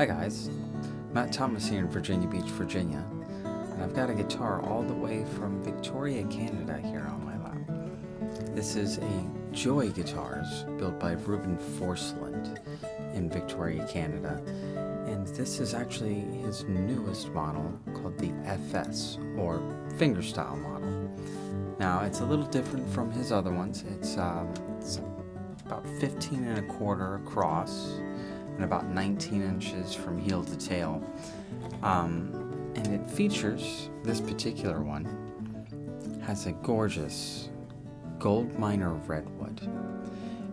Hi guys, Matt Thomas here in Virginia Beach, Virginia, and I've got a guitar all the way from Victoria, Canada here on my lap. This is a Joi guitars built by Ruben Forsland in Victoria, Canada, and this is actually his newest model called the FS, or Fingerstyle model. Now it's a little different from his other ones. It's about 15 and a quarter across and about 19 inches from heel to tail. And it features, this particular one, has a gorgeous gold miner redwood.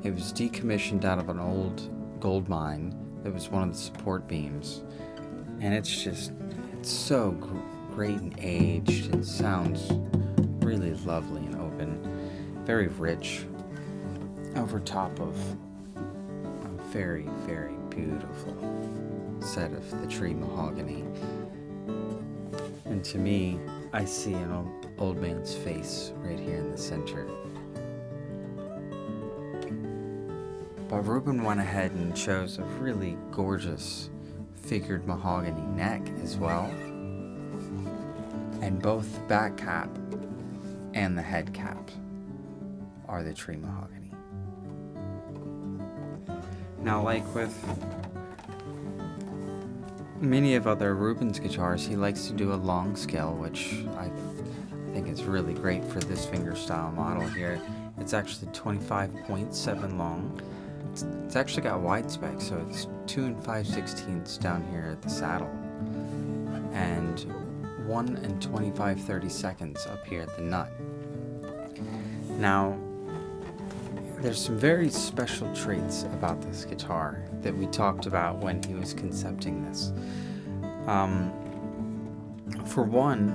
It was decommissioned out of an old gold mine that was one of the support beams. And it's so great and aged. It sounds really lovely and open, very rich, over top of a very, very beautiful set of the tree mahogany. And to me, I see an old man's face right here in the center. But Ruben went ahead and chose a really gorgeous figured mahogany neck as well. And both the back cap and the head cap are the tree mahogany. Now, like with many of other Ruben's guitars, he likes to do a long scale, which I think is really great for this fingerstyle model here. It's actually 25.7 long. It's actually got wide spec, so it's 2 5/16 down here at the saddle, and 1 25/32 up here at the nut. Now, there's some very special traits about this guitar that we talked about when he was concepting this. For one,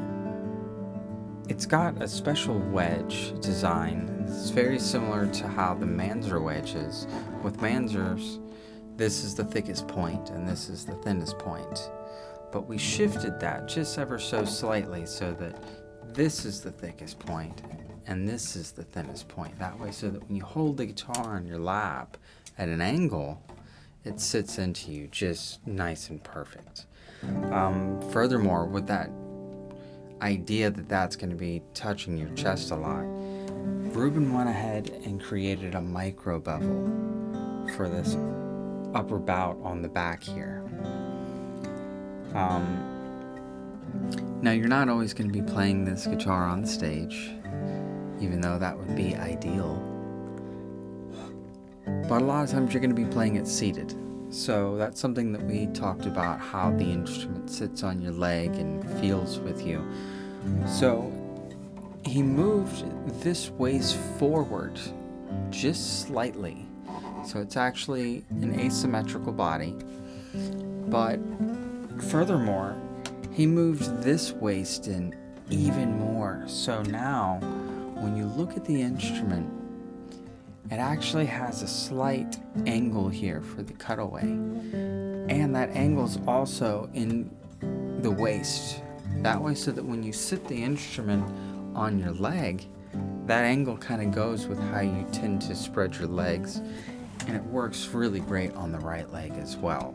it's got a special wedge design. It's very similar to how the Manzer wedge is. With Manzers, this is the thickest point and this is the thinnest point. But we shifted that just ever so slightly so that this is the thickest point and this is the thinnest point. That way, so that when you hold the guitar in your lap at an angle, it sits into you just nice and perfect. Furthermore, with that idea that that's going to be touching your chest a lot, Ruben went ahead and created a micro bevel for this upper bout on the back here. Now, you're not always going to be playing this guitar on the stage, even though that would be ideal. But a lot of times you're going to be playing it seated. So that's something that we talked about, how the instrument sits on your leg and feels with you. So he moved this waist forward just slightly. So it's actually an asymmetrical body. But furthermore, he moved this waist in even more. So now, when you look at the instrument, it actually has a slight angle here for the cutaway. And that angle's also in the waist. That way, so that when you sit the instrument on your leg, that angle kind of goes with how you tend to spread your legs. And it works really great on the right leg as well.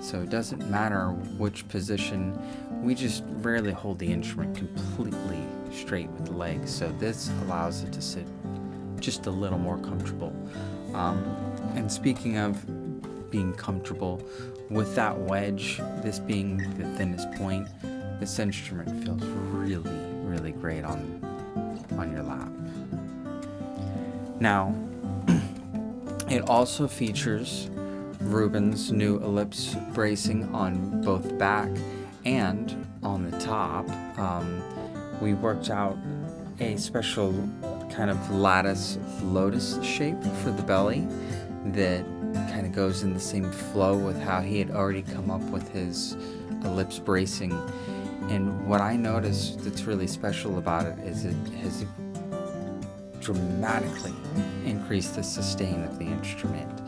So it doesn't matter which position. We just rarely hold the instrument completely straight with the legs. So this allows it to sit just a little more comfortable. And speaking of being comfortable, with that wedge, this being the thinnest point, this instrument feels really, really great on your lap. Now, it also features Ruben's new ellipse bracing on both back and on the top. We worked out a special kind of lattice lotus shape for the belly that kind of goes in the same flow with how he had already come up with his ellipse bracing. And what I noticed that's really special about it is it has dramatically increased the sustain of the instrument.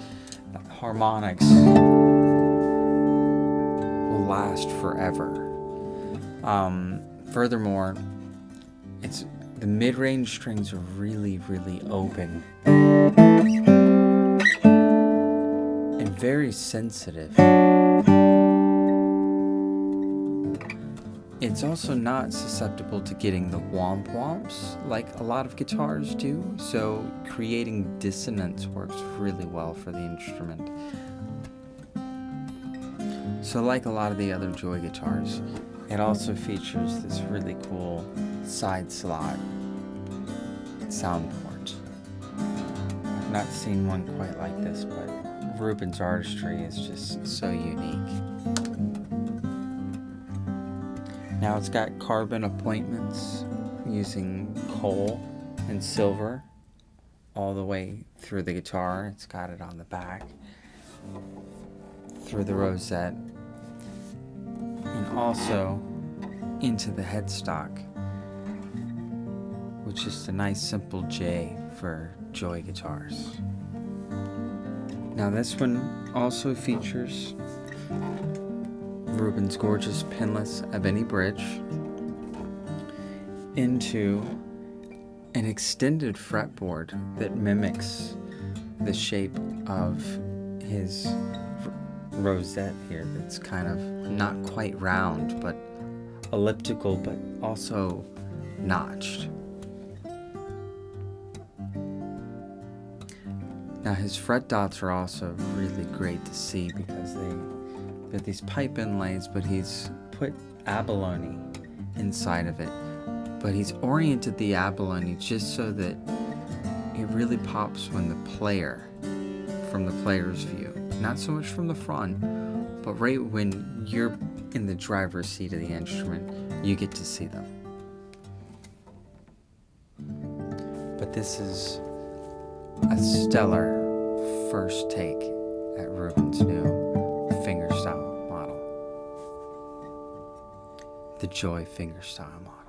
The harmonics will last forever. Furthermore, the mid-range strings are really, really open and very sensitive. It's also not susceptible to getting the womp womps like a lot of guitars do, so creating dissonance works really well for the instrument. So like a lot of the other Joi guitars, it also features this really cool side slot sound port. I've not seen one quite like this, but Ruben's artistry is just so unique. Now it's got carbon appointments using coal and silver all the way through the guitar. It's got it on the back, through the rosette, and also into the headstock, which is a nice simple J for Joi guitars. Now this one also features Ruben's gorgeous pinless ebony bridge into an extended fretboard that mimics the shape of his rosette here. That's kind of not quite round, but elliptical, but also notched. Now his fret dots are also really great to see because they're these pipe inlays, but he's put abalone inside of it. But he's oriented the abalone just so that it really pops when from the player's view. Not so much from the front, but right when you're in the driver's seat of the instrument, you get to see them. But this is a stellar first take at Ruben's new fingerstyle model, the Joi Fingerstyle model.